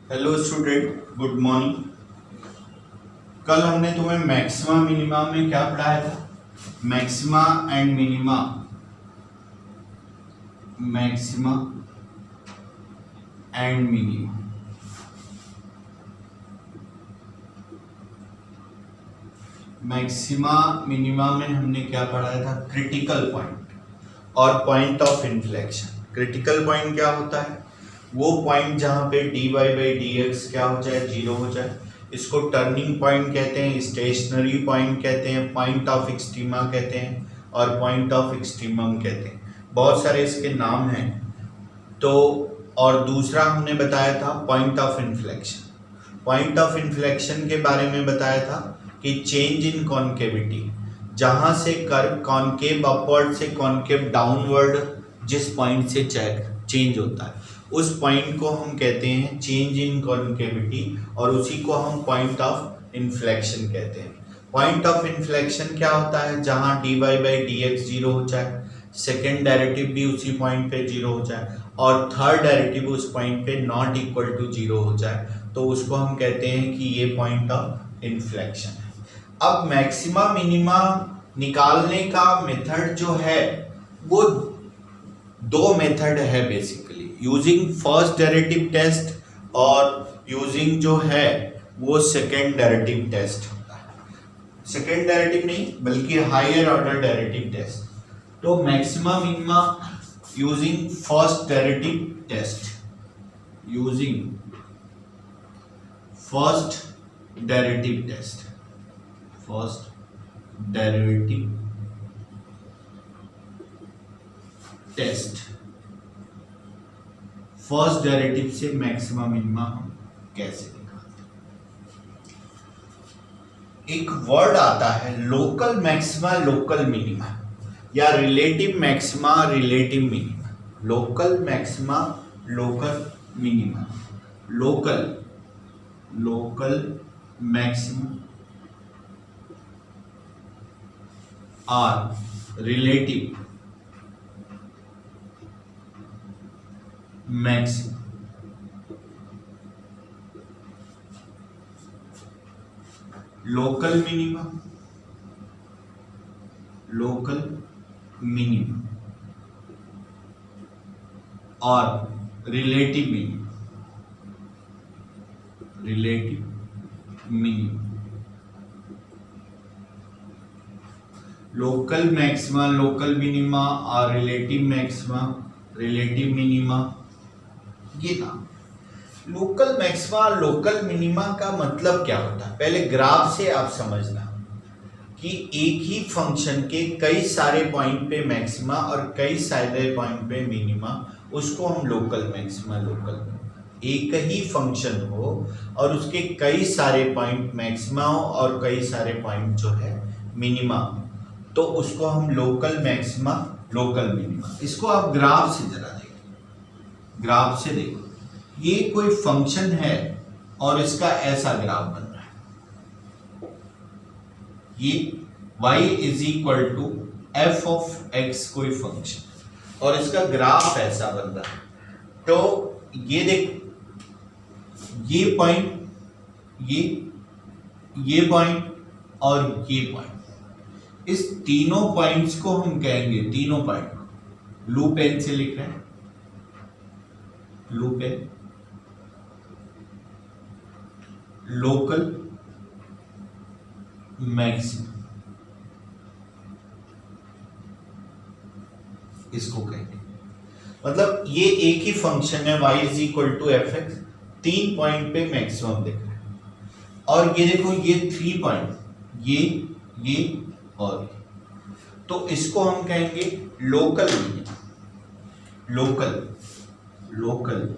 Hello student, good morning. कल हमने तुम्हें मैक्सिमा मिनिमा में क्या पढ़ाया था? Maxima and minima, maxima and minima. Maxima minima में हमने क्या पढ़ाया था? क्रिटिकल पॉइंट और point of inflection. Critical point क्या होता है? वो पॉइंट जहां पे dy बाई डी एक्स क्या हो जाए, जीरो हो जाए। इसको टर्निंग पॉइंट कहते हैं, स्टेशनरी पॉइंट कहते हैं, पॉइंट ऑफ एक्सट्रीमा कहते हैं और पॉइंट ऑफ एक्सट्रीमम कहते हैं। बहुत सारे इसके नाम हैं। तो और दूसरा हमने बताया था point of inflection. Point of inflection के बारे में बताया था कि चेंज इन कॉन्केविटी, जहां से कर्व कॉन्केव अपवर्ड से कॉन्केव डाउनवर्ड जिस पॉइंट से चेंज होता है उस पॉइंट को हम कहते हैं चेंज इन कॉन्केविटी और उसी को हम पॉइंट ऑफ इन्फ्लेक्शन कहते हैं। पॉइंट ऑफ इन्फ्लेक्शन क्या होता है? जहां dy by D x zero हो जाए, सेकेंड डेरिवेटिव भी उसी पॉइंट पे जीरो हो जाए और थर्ड डेरिवेटिव उस पॉइंट पे नॉट इक्वल टू जीरो हो जाए, तो उसको हम कहते हैं कि ये पॉइंट ऑफ इन्फ्लेक्शन है। अब मैक्सिमा मिनिमा निकालने का मेथड जो है वो दो मेथड है basically, using first derivative test और यूजिंग जो है वो सेकेंड डेरिवेटिव टेस्ट होता है। सेकेंड डेरिवेटिव नहीं बल्कि हायर ऑर्डर डेरिवेटिव टेस्ट। तो maxima minima using first derivative test, using first derivative test, first derivative test. First derivative से मैक्सिमा मिनिमा हम कैसे निकालते हैं? एक वर्ड आता है लोकल मैक्सिमा लोकल मिनिमा या relative maxima relative minima. Local maxima local minima, local maxima और relative maxima. Local minima, local minima और relative minima, relative minima. Local maxima local minima और रिलेटिव मैक्सिमा रिलेटिव मिनिमा, ये नाम। Local maxima local minima का मतलब क्या होता है? पहले ग्राफ से आप समझना कि एक ही फंक्शन के कई सारे पॉइंट पे मैक्सिमा और कई सारे पॉइंट पे मिनिमा, उसको हम लोकल मैक्सिमा लोकल। एक ही फंक्शन हो और उसके कई सारे पॉइंट मैक्सिमा हो और कई सारे पॉइंट जो है मिनिमा, तो उसको हम लोकल मैक्सिमा लोकल मिनिमा। इसको आप ग्राफ से जरा देखो, ग्राफ से देखो। ये कोई फंक्शन है और इसका ऐसा ग्राफ बन रहा है। ये y is equal to f of x कोई फंक्शन और इसका ग्राफ ऐसा बन रहा है। तो ये देखो, ये पॉइंट, ये पॉइंट और ये पॉइंट, इस तीनों पॉइंट्स को हम कहेंगे, तीनों पॉइंट को लू पेन से लिख रहे हैं, लू पेन, लोकल मैक्सिमम, इसको कहेंगे। मतलब ये एक ही फंक्शन है y is equal to f x, तीन पॉइंट पे मैक्सिमम दिख रहा है और ये देखो ये थ्री पॉइंट, ये और ये, तो इसको हम कहेंगे लोकल मिनिमा, लोकल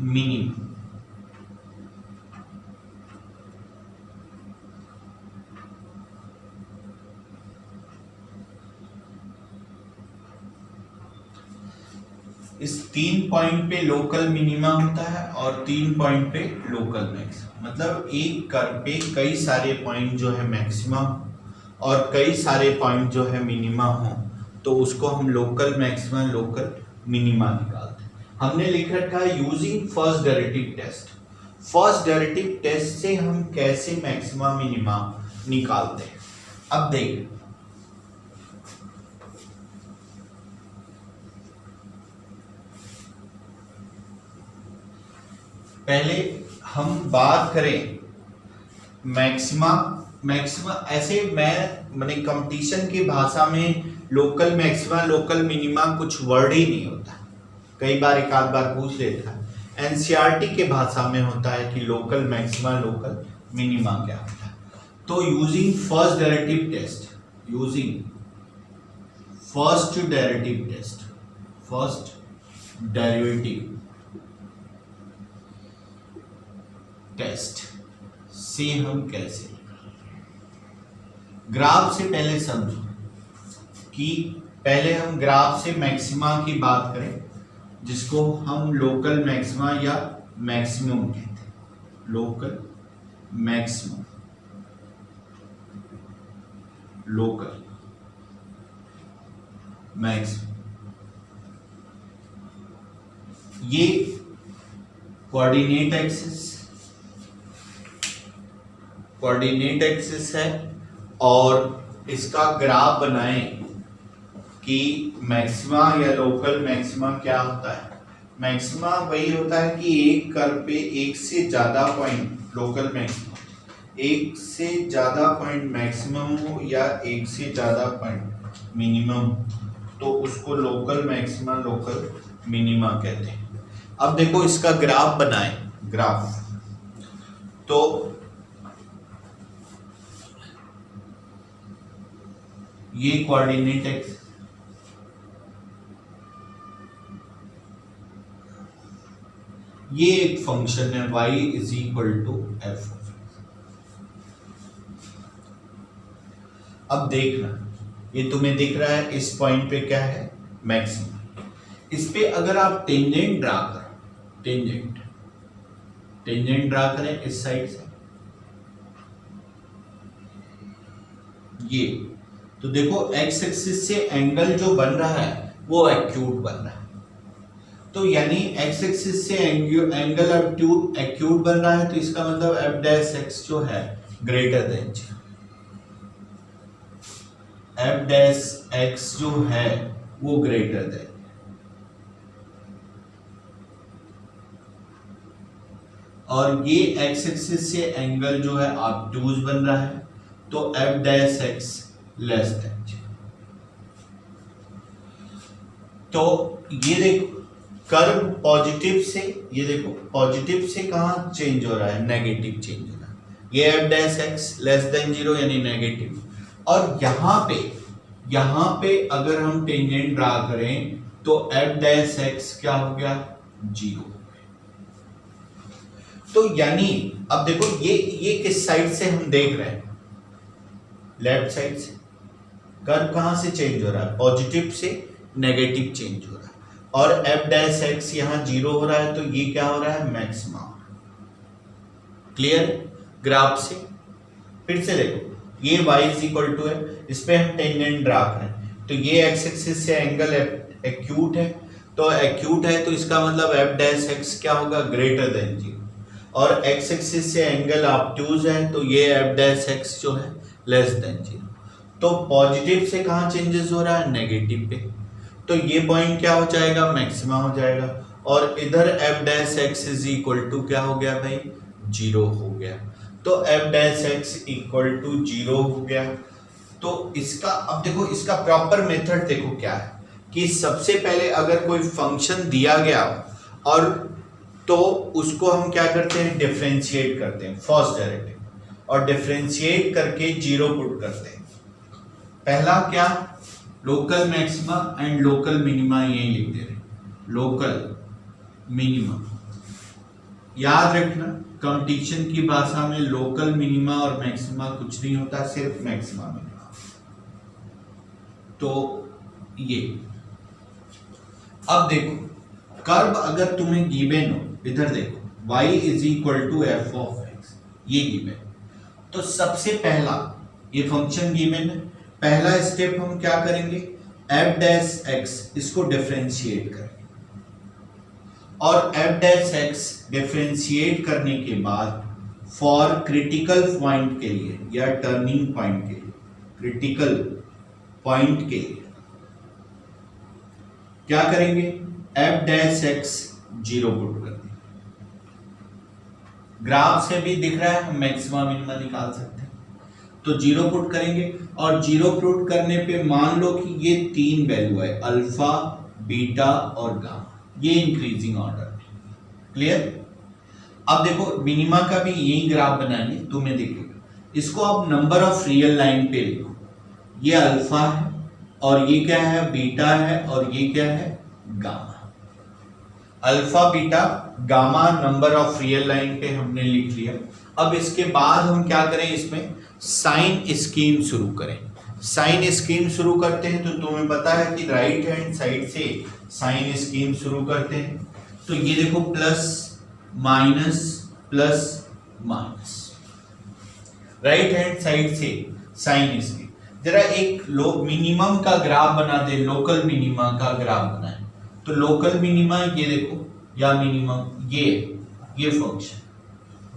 मिनिमा। इस तीन पॉइंट पे लोकल मिनिमा होता है और तीन पॉइंट पे लोकल मैक्सिमा। मतलब एक कर्व पे कई सारे पॉइंट जो है मैक्सिमा और कई सारे पॉइंट जो है मिनिमा हो, तो उसको हम लोकल मैक्सिमा लोकल मिनिमा निकालते हैं। हमने लिख रखा है using first derivative test. First derivative test से हम कैसे मैक्सिमा मिनिमा निकालते हैं। अब देख, पहले हम बात करें मैक्सिमा। मैक्सिमा ऐसे मैंने कंपटीशन की भाषा में लोकल मैक्सिमा लोकल मिनिमा कुछ वर्ड ही नहीं होता, कई बार एक आध बार पूछ लेता है। एनसीईआरटी के भाषा में होता है कि लोकल मैक्सिमा लोकल मिनिमा क्या होता है। तो using first derivative test, using first derivative test, first derivative test से हम कैसे, ग्राफ से पहले समझो कि पहले हम ग्राफ से मैक्सिमा की बात करें, जिसको हम लोकल मैक्सिमा या मैक्सिमम कहते हैं, लोकल मैक्सिमम, लोकल मैक्सिमम। ये कोऑर्डिनेट एक्सिस, कोऑर्डिनेट एक्सिस है और इसका ग्राफ बनाएं कि मैक्सिमा या लोकल मैक्सिमा क्या होता है। मैक्सिमा वही होता है कि एक कर्व पे एक से ज्यादा पॉइंट, लोकल मैक्सिमा एक से ज्यादा पॉइंट मैक्सिमम हो या एक से ज्यादा पॉइंट मिनिमम, तो उसको लोकल मैक्सिमा लोकल मिनिमा कहते हैं। अब देखो इसका ग्राफ बनाएं, ग्राफ। तो ये कोऑर्डिनेट एक्सिस, ये एक फंक्शन है y is equal to f. अब देखना, ये तुम्हें दिख रहा है इस पॉइंट पे क्या है मैक्सिमम। इस पे अगर आप टेंजेंट ड्रा करें, टेंजेंट ड्रा करें इस साइड से, ये तो देखो एक्स एक्सिस से एंगल जो बन रहा है वो एक्यूट बन रहा है। तो यानी एक्स एक्सिस से एंगल एक्यूट बन रहा है, तो इसका मतलब एफ डैश एक्स जो है greater than zero, F dash x जो है वो ग्रेटर देन, और ये एक्स एक्सिस से एंगल जो है ऑब्टूज बन रहा है, तो f dash x less than zero. तो ये देखो कर्व पॉजिटिव से, ये देखो पॉजिटिव से कहां चेंज हो रहा है, नेगेटिव चेंज हो रहा है। ये F dash x less than zero यानी नेगेटिव, और यहां पे अगर हम टेंजेंट ड्रा करें तो एफ डैश एक्स क्या हो गया, जीरो। तो यानी अब देखो ये किस साइड से हम देख रहे हैं, लेफ्ट साइड से। कर्व कहां से चेंज हो रहा है, पॉजिटिव से नेगेटिव चेंज हो रहा है, और एफ डैश एक्स यहां जीरो हो रहा है, तो ये क्या हो रहा है, मैक्सिमा। क्लियर ग्राफ से। फिर से देखो, ये y इज इक्वल टू है, इस पे हम टेंजेंट ड्रा करें, तो ये एक्स एक्सिस से एंगल एक्यूट है, तो एक्यूट है तो इसका मतलब एफ डैश एक्स क्या होगा, ग्रेटर देन जीरो, और एक्स एक्सिस से एंगल ऑब्टूज है, तो ये एफ डैश एक्स जो है लेस देन जीरो। तो पॉजिटिव से कहां चेंजेस हो रहा है, नेगेटिव पे, तो ये पॉइंट क्या हो जाएगा, मैक्सिमा हो जाएगा, और इधर f dash x is equal to क्या हो गया भाई, जीरो हो गया। तो f dash x equal to zero हो गया। तो इसका अब देखो, इसका प्रॉपर मेथड देखो क्या है कि सबसे पहले अगर कोई फंक्शन दिया गया और तो उसको हम क्या करते हैं, डिफरेंशिएट करते हैं फर्स्ट डेरिवेटिव, और डिफरेंशिएट करके जीरो पुट करते हैं। पहला क्या, local maxima and local minima, यही लिख दे रहे, लोकल मिनिमा। याद रखना कंपटीशन की भाषा में लोकल मिनिमा और मैक्सिमा कुछ नहीं होता, सिर्फ मैक्सिमा मिनिमा। तो ये अब देखो, कर्व अगर तुम्हें गिवन हो, इधर देखो y is equal to f of x, ये गिवन, तो सबसे पहला ये फंक्शन गिवन है, पहला स्टेप हम क्या करेंगे, एफ डैश एक्स, इसको डिफरेंशिएट करेंगे। और एफ डैश एक्स डिफरेंशिएट करने के बाद फॉर क्रिटिकल पॉइंट के लिए या टर्निंग पॉइंट के लिए, क्रिटिकल पॉइंट के लिए क्या करेंगे, एफ डैश एक्स 0 पुट कर देंगे। ग्राफ से भी दिख रहा है, हम मैक्सिमा मिनिमा निकाल सकते हैं। तो 0 पुट करेंगे और 0 पुट करने पे मान लो कि ये 3 वैल्यू है, अल्फा, बीटा और गामा, ये इंक्रीजिंग ऑर्डर में। क्लियर? अब देखो मिनिमा का भी यही ग्राफ बनाएंगे, तुम्हें दिखेगा। इसको आप नंबर ऑफ रियल लाइन पे लिखो। ये अल्फा है और ये क्या है, बीटा है और ये क्या है, gamma. Alpha, beta, gamma number of real line पे हमने लिख लिया। अब इसके बाद हम क्या करें, इसमें साइन स्कीम शुरू करें। साइन स्कीम शुरू करते हैं तो तुम्हें पता है कि राइट हैंड साइड से साइन स्कीम शुरू करते हैं। तो ये देखो plus minus plus minus, right hand side से साइन स्कीम। जरा एक मिनिमम का ग्राफ बना दे, लोकल मिनिमा का ग्राफ बनाए। तो लोकल मिनिमा ये देखो, या मिनिमम ये function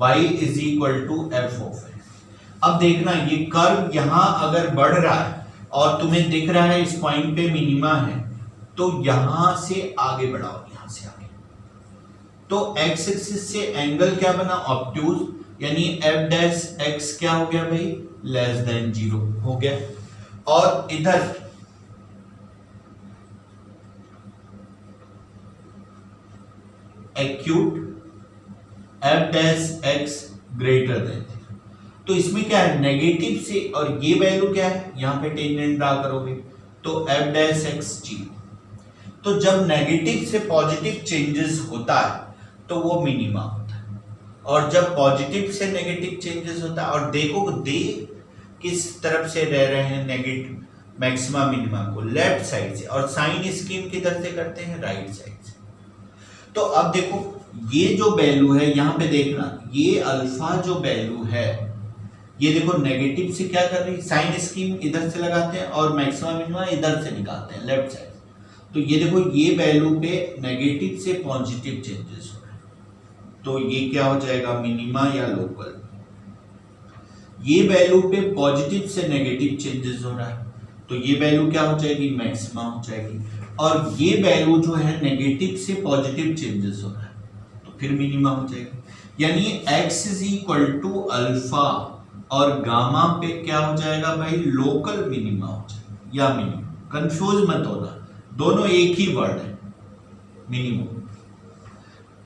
y is equal to f of x. अब देखना ये कर्व यहां अगर बढ़ रहा है और तुम्हें दिख रहा है इस पॉइंट पे मिनिमा है, तो यहां से आगे बढ़ाओ, यहां से आगे। तो एक्स एक्सिस से एंगल क्या बना, ऑब्ट्यूज, यानी एफ डैश एक्स क्या हो गया भाई, लेस देन 0 हो गया। और इधर acute F dash x greater than, तो इसमें क्या है, नेगेटिव से, और ये वैल्यू क्या है, यहां पे टेंजेंट ड्रा करोगे तो एफ डैश एक्स 0। तो जब नेगेटिव से पॉजिटिव चेंजेस होता है तो वो मिनिमा होता है, और जब पॉजिटिव से नेगेटिव चेंजेस होता है, और देखो किस तरफ से रह रहे हैं, नेगेटिव मैक्सिमा मिनिमा को लेफ्ट साइड से, और साइन स्कीम किधर से करते हैं, राइट साइड से। तो अब देखो ये जो वैल्यू है, यहां पे देखना, ये अल्फा जो वैल्यू है, ये देखो नेगेटिव से क्या कर रही है, साइन स्कीम इधर से लगाते हैं और मैक्सिमा मिनिमा इधर से निकालते हैं, लेफ्ट साइड। तो ये देखो ये वैल्यू पे नेगेटिव से पॉजिटिव चेंजेस हो रहे हैं, तो ये क्या हो जाएगा, मिनिमा या लोकल। ये वैल्यू पे पॉजिटिव से नेगेटिव चेंजेस हो रहा है, तो ये वैल्यू क्या हो जाएगी, मैक्सिमा हो जाएगी। और ये वैल्यू जो है नेगेटिव से पॉजिटिव चेंजेस हो रहा है, तो फिर मिनिमा हो जाएगा। यानी x is equal to alpha और गामा पे क्या हो जाएगा भाई, लोकल मिनिमा हो जाएगा या मिनिमम। कंफ्यूज मत होना, दोनों एक ही वर्ड है, मिनिमम।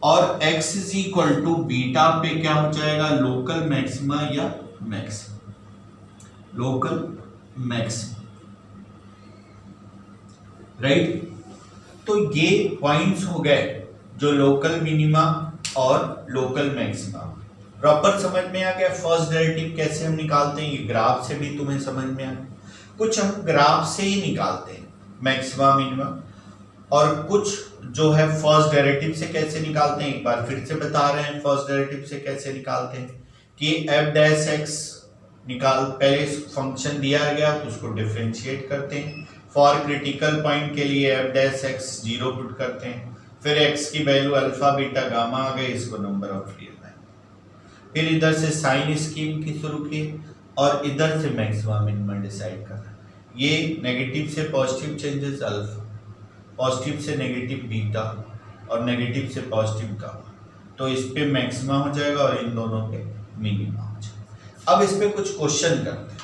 और x is equal to beta पे क्या हो जाएगा, लोकल मैक्सिमा या मैक्सिमा, लोकल मैक्सिमा, राइट। तो ये पॉइंट्स हो गए जो लोकल मिनिमा और लोकल मैक्सिमा। प्रॉपर समझ में आ गया फर्स्ट डेरिवेटिव कैसे हम निकालते हैं, ये ग्राफ से भी तुम्हें समझ में आ गया। कुछ हम ग्राफ से ही निकालते हैं मैक्सिमा मिनिमा, और कुछ जो है फर्स्ट डेरिवेटिव से कैसे निकालते हैं, एक बार फिर से बता रहे हैं फर्स्ट डेरिवेटिव से कैसे निकालते हैं कि एफ डैश एक्स निकाल, पहले फंक्शन दिया गया तो उसको डिफरेंशिएट करते हैं, फॉर क्रिटिकल पॉइंट के लिए एफ डैश एक्स 0 पुट करते हैं, फिर एक्स की वैल्यू अल्फा बीटा गामा आ गई, इसको नंबर ऑफ रियल लाइन, फिर इधर से साइन स्कीम की शुरू की और इधर से मैक्सिमा मिनिमा डिसाइड करना। ये नेगेटिव से पॉजिटिव चेंजेस अल्फा, पॉजिटिव से नेगेटिव बीटा और नेगेटिव से पॉजिटिव गामा, तो इस पे मैक्सिमा हो जाएगा और इन दोनों पे मिनिमा हो जाएगा। अब इस पे कुछ क्वेश्चन करते हैं।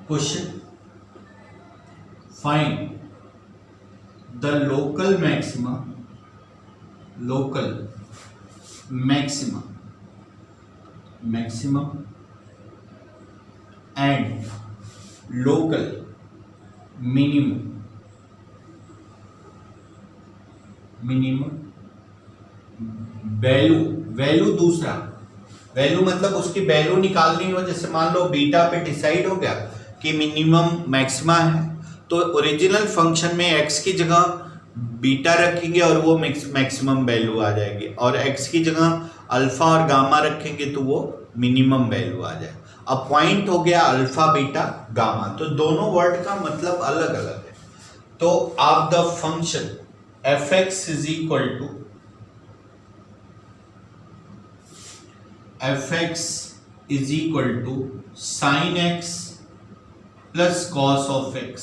Question: Find the local maxima and local minimum value दूसरा, वैल्यू मतलब उसकी वैल्यू निकालनी हो, जैसे मान लो बीटा पे डिसाइड हो गया कि मिनिमम मैक्सिमा है, तो ओरिजिनल फंक्शन में x की जगह बीटा रखेंगे और वो मैक्सिमम वैल्यू आ जाएगी, और x की जगह अल्फा और गामा रखेंगे तो वो मिनिमम वैल्यू आ जाएगा। अब पॉइंट हो गया अल्फा बीटा गामा, तो दोनों वर्ड का मतलब अलग अलग है। तो आप the function f(x) is equal to sin x plus cos of x,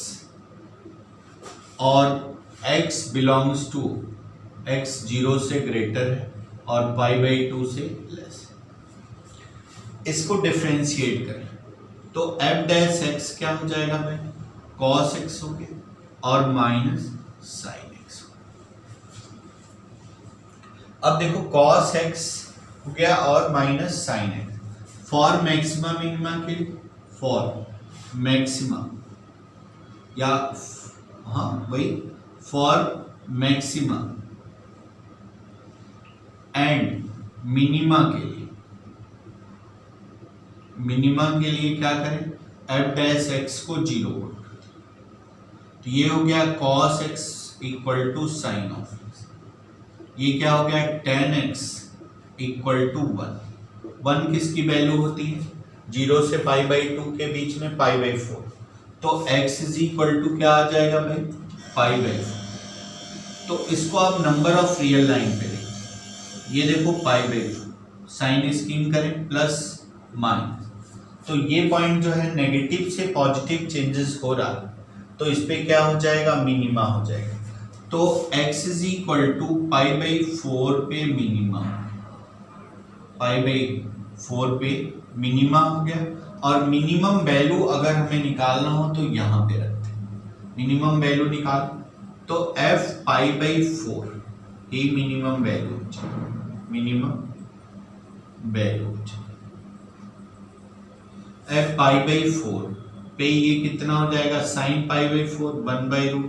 और x बिलोंग्स टू x 0 से ग्रेटर है और π/2 से लेस। इसको डिफरेंशिएट करें तो f' क्या हो जाएगा भाई, cos x हो गया और माइनस sin x। अब देखो cos x हो गया और minus sin x for maxima minima के लिए, फॉर मैक्सिमा या हाँ वही फॉर मैक्सिमा एंड मिनिमा के लिए, क्या करें, f' को 0 कर, तो ये हो गया cos x equal to sine of x, ये क्या हो गया tan x इक्वल टू 1 किसकी वैल्यू होती है, 0 से π/2 के बीच में π/4, तो x इज इक्वल टू क्या आ जाएगा भाई, π/4। तो इसको आप नंबर ऑफ रियल लाइन पे देखें, ये देखो π/4 साइन स्कीम करें प्लस माइनस, तो ये पॉइंट जो है नेगेटिव से पॉजिटिव चेंजेस हो रहा, तो इस पे क्या हो जाएगा, मिनिमा हो जाएगा। तो x इज इक्वल टू π/4 पे मिनिमा, π/4 पे मिनिमा हो गया, और मिनिमम वैल्यू अगर हमें निकालना हो तो यहाँ पे रखते हैं, मिनिमम वैल्यू निकाल, तो f π/4 ये मिनिमम वैल्यू हो जाएगी, मिनिमम वैल्यू हो जाएगी f π/4 पे, ये कितना हो जाएगा sin π/4 1/√2,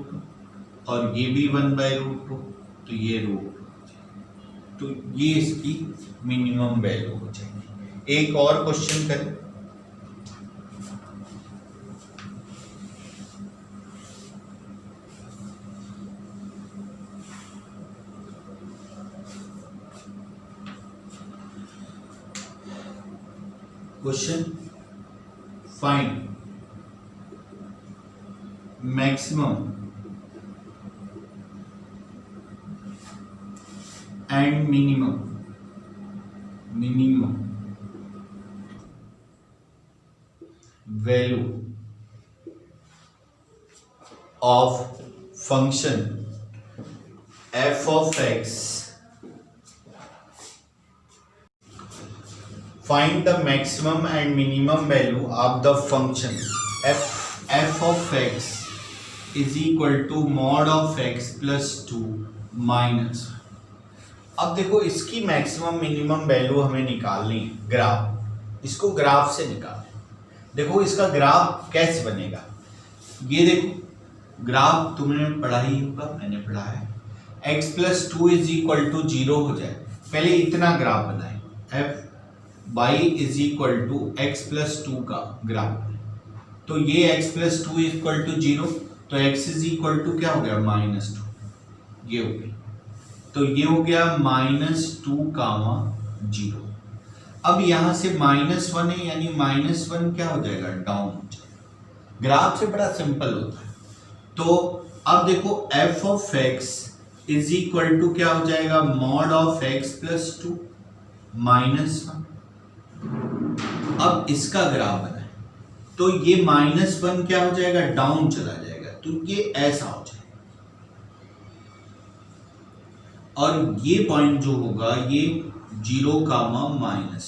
और ये भी 1/√2, तो ये √2, तो ये इसकी मिनिमम वैल्यू हो जाएगी। एक और क्वेश्चन करें, question find maximum and minimum value of function f(x). Find the maximum and minimum value of the function f(x) is equal to mod of x plus 2 minus। अब देखो इसकी मैक्सिमम मिनिमम वैल्यू हमें निकालनी है, graph, इसको graph से निकालें। देखो इसका ग्राफ कैसे बनेगा, ये देखो ग्राफ तुमने पढ़ा ही होगा, मैंने पढ़ा है, x plus 2 is equal to 0 हो जाए, पहले इतना ग्राफ बनाए, f y is equal to x plus 2 का ग्राफ, तो ये x प्लस 2 इक्वल टू 0, तो x इज इक्वल टू क्या हो गया, -2, ये हो गया, तो ये हो गया -2, 0। अब यहां से -1 है, यानी -1 क्या हो जाएगा, डाउन हो जाएगा। ग्राफ से बड़ा सिंपल होता है। तो अब देखो f(x) इज इक्वल टू क्या हो जाएगा, mod ऑफ x प्लस 2 -1। अब इसका ग्राफ बनाए तो ये -1 क्या हो जाएगा, डाउन चला जाएगा, तो ये ऐसा हो जाएगा, और ये पॉइंट जो होगा ये 0, -1,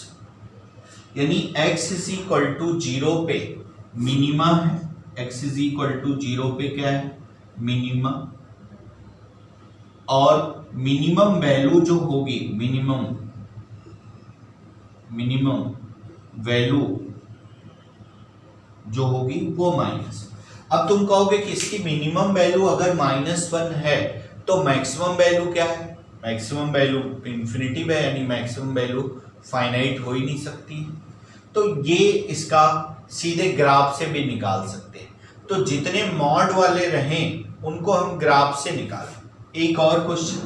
यानी x इज इक्वल टू 0 पे मिनिमा है, x इज इक्वल टू 0 पे क्या है, मिनिमा, और मिनिमम वैल्यू जो होगी, मिनिमम वैल्यू जो होगी वो माइनस। अब तुम कहोगे कि इसकी मिनिमम वैल्यू अगर -1 है तो मैक्सिमम वैल्यू क्या है, मैक्सिमम वैल्यू इंफिनिटी है, यानी मैक्सिमम वैल्यू फाइनाइट हो ही नहीं सकती। तो ये इसका सीधे ग्राफ से भी निकाल सकते हैं। तो जितने मॉड वाले रहें उनको हम ग्राफ से निकालें। एक और क्वेश्चन,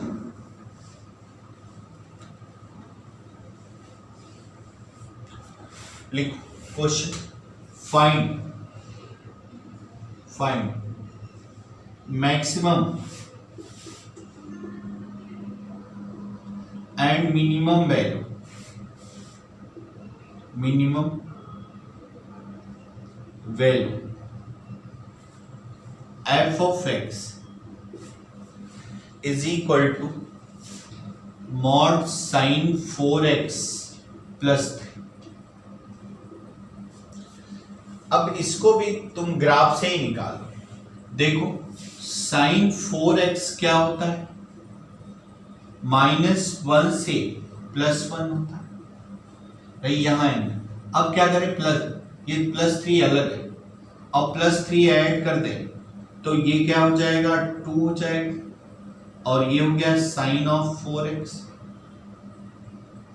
लिखो question, find maximum and minimum value f of x is equal to mod sin 4x plus 3। अब इसको भी तुम ग्राफ से ही निकालो। देखो sin 4x क्या होता है, -1 से +1 होता है भाई, यहां है। अब क्या करें, प्लस, ये +3 अलग है और +3 ऐड कर दें तो ये क्या हो जाएगा, 2 हो जाएगा। और ये हो गया साइन ऑफ 4x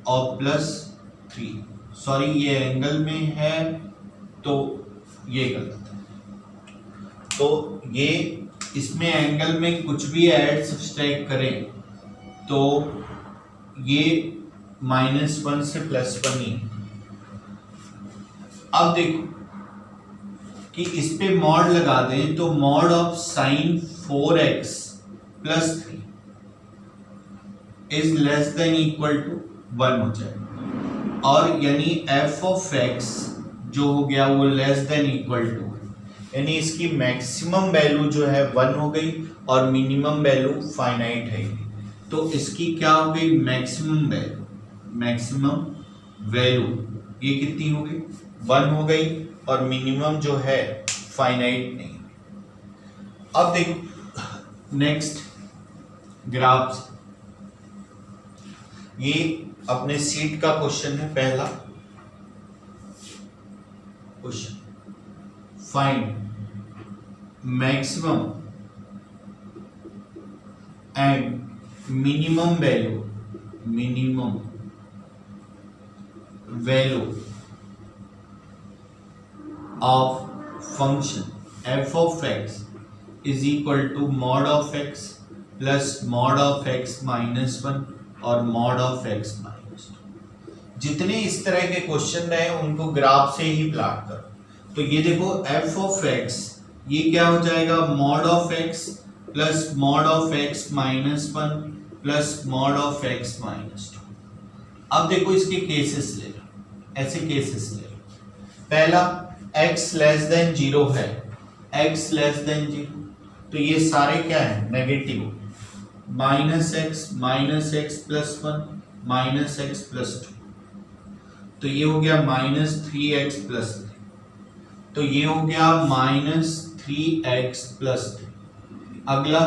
और +3, सॉरी ये एंगल में है तो ये गलत है। तो ये इसमें एंगल में कुछ भी ऐड सब्सट्रैक्ट करें तो ये -1 से +1 ही है। अब देखो कि इस पे मॉड लगा दें तो mod of sine 4x + 3 is less than equal to 1 हो जाएगा। और यानी f ऑफ x जो हो गया वो लेस देन इक्वल टू, यानी इसकी मैक्सिमम वैल्यू जो है 1 हो गई और मिनिमम वैल्यू फाइनाइट है। तो इसकी क्या हो गई, मैक्सिमम वैल्यू ये कितनी हो गई, 1 हो गई और मिनिमम जो है फाइनाइट नहीं। अब देखो नेक्स्ट ग्राफ, ये अपने सीट का क्वेश्चन है। पहला question, find maximum and minimum value of function f of x is equal to mod of x plus mod of x minus 1 और mod of x minus 2। जितने इस तरह के क्वेश्चन रहे उनको ग्राफ से ही प्लॉट करो। तो ये देखो f of x ये क्या हो जाएगा, mod of x plus mod of x minus 1 plus mod of x minus 2। अब देखो इसके केसेस ले लो, ऐसे केसेस ले लो। पहला x लेस देन 0 है, x लेस देन 0 तो ये सारे क्या है, negative. -x plus 1 -x plus 2 तो ये हो गया -3x प्लस 3, तो ये हो गया -3x प्लस 3। अगला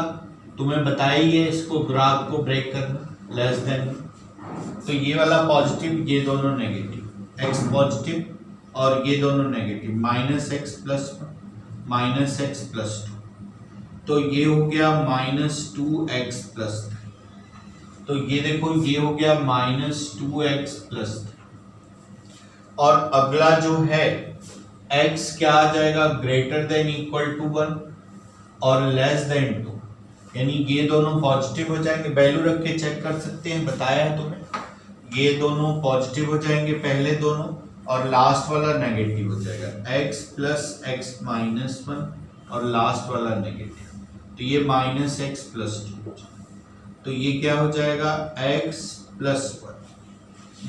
तुम्हें बताइए इसको ग्राफ को ब्रेक करना, लेस देन, तो ये वाला पॉजिटिव ये दोनों नेगेटिव, x पॉजिटिव और ये दोनों negative, -x plus 1 -x plus 2 तो ये हो गया -2x प्लस 3। तो ये देखो ये हो गया -2x प्लस 3। और अगला जो है x क्या आ जाएगा, ग्रेटर देन इक्वल टू 1 और लेस देन 2, यानी ये दोनों पॉजिटिव हो जाएंगे। वैल्यू रख के चेक कर सकते हैं, बताया है तुम्हें, ये दोनों पॉजिटिव हो जाएंगे पहले दोनों और लास्ट वाला नेगेटिव हो जाएगा, x प्लस x माइनस 1 और लास्ट वाला नेगेटिव, तो ये -x प्लस 2। तो ये क्या हो जाएगा, x प्लस 1,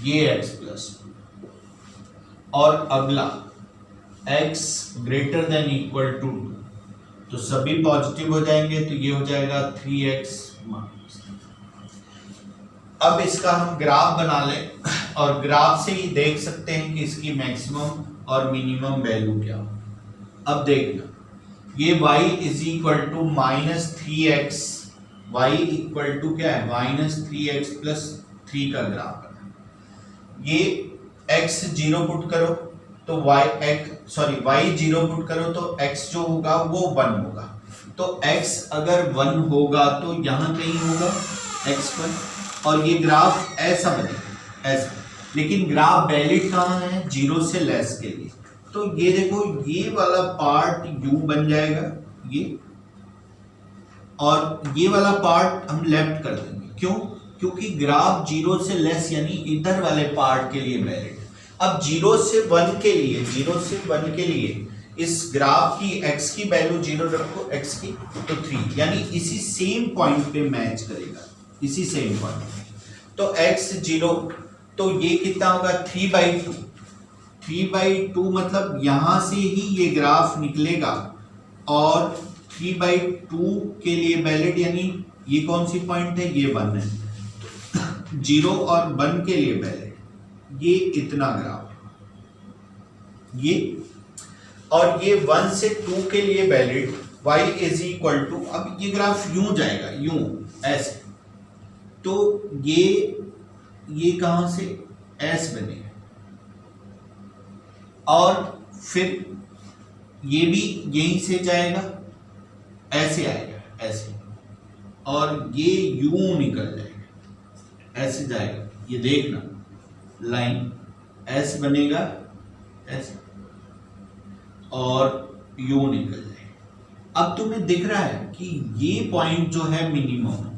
ये x प्लस 1 और अगला x greater than equal to 2 तो सभी पॉजिटिव हो जाएंगे, तो ये हो जाएगा 3x माइनस। अब इसका हम ग्राफ बना लें और ग्राफ से ही देख सकते हैं कि इसकी मैक्सिमम और मिनिमम वैल्यू क्या हो। अब देखना, ये y is equal to -3x, y equal to क्या है, -3x प्लस 3 का ग्राफ है। ये x 0 पुट करो तो y 0 पुट करो तो x जो होगा वो 1 होगा। तो x अगर 1 होगा तो यहाँ कहीं होगा x1 और ये ग्राफ ऐसा बनेगा, ऐसा। लेकिन ग्राफ वैलिड कहाँ है, 0 से लेस के लिए। तो ये देखो ये वाला पार्ट u बन जाएगा ये, और ये वाला पार्ट हम लेफ्ट कर देंगे। क्यों? क्योंकि ग्राफ 0 से लेस यानी इधर वाले पार्ट के लिए वैलिड। अब 0 से 1 के लिए, 0 से 1 के लिए इस ग्राफ की x की वैल्यू 0 रखो, x की तो 3, यानी इसी सेम पॉइंट पे मैच करेगा, इसी सेम पॉइंट पे। तो x 0, तो ये कितना होगा 3/2। 3/2 मतलब यहां से ही ये ग्राफ निकलेगा, और 3/2 के लिए वैलिड, यानी ये कौन सी पॉइंट है, ये 1 है। 0 और 1 के लिए वैलिड ये इतना ग्राफ, ये, और ये 1 से 2 के लिए valid y is equal to, अब ये ग्राफ यूं जाएगा, यूं ऐसे, तो ये कहां से s बनेगा, और फिर ये भी यहीं से जाएगा, ऐसे आएगा, ऐसे, और ये यूं निकल जाएगा, ऐसे जाएगा, ये देखना लाइन s बनेगा ऐसे, और यूं निकल जाएगा। अब तुम्हें दिख रहा है कि ये पॉइंट जो है मिनिमम,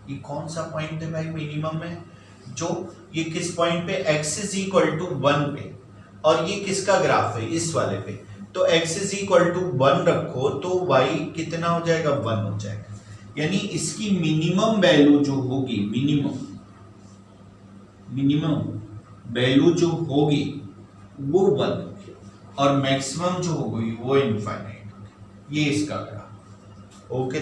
ये कौन सा पॉइंट है भाई मिनिमम है, जो ये किस पॉइंट पे, x इज इक्वल टू 1 पे, और ये किसका ग्राफ है, इस वाले पे। तो x इज इक्वल टू 1 रखो तो y कितना हो जाएगा, 1 हो जाएगा, यानी इसकी मिनिमम वैल्यू जो होगी, मिनिमम वैल्यू जो होगी वो 1 होगी, और मैक्सिमम जो होगी वो इनफाइनाइट होगी। ये इसका ग्राफ। ओके।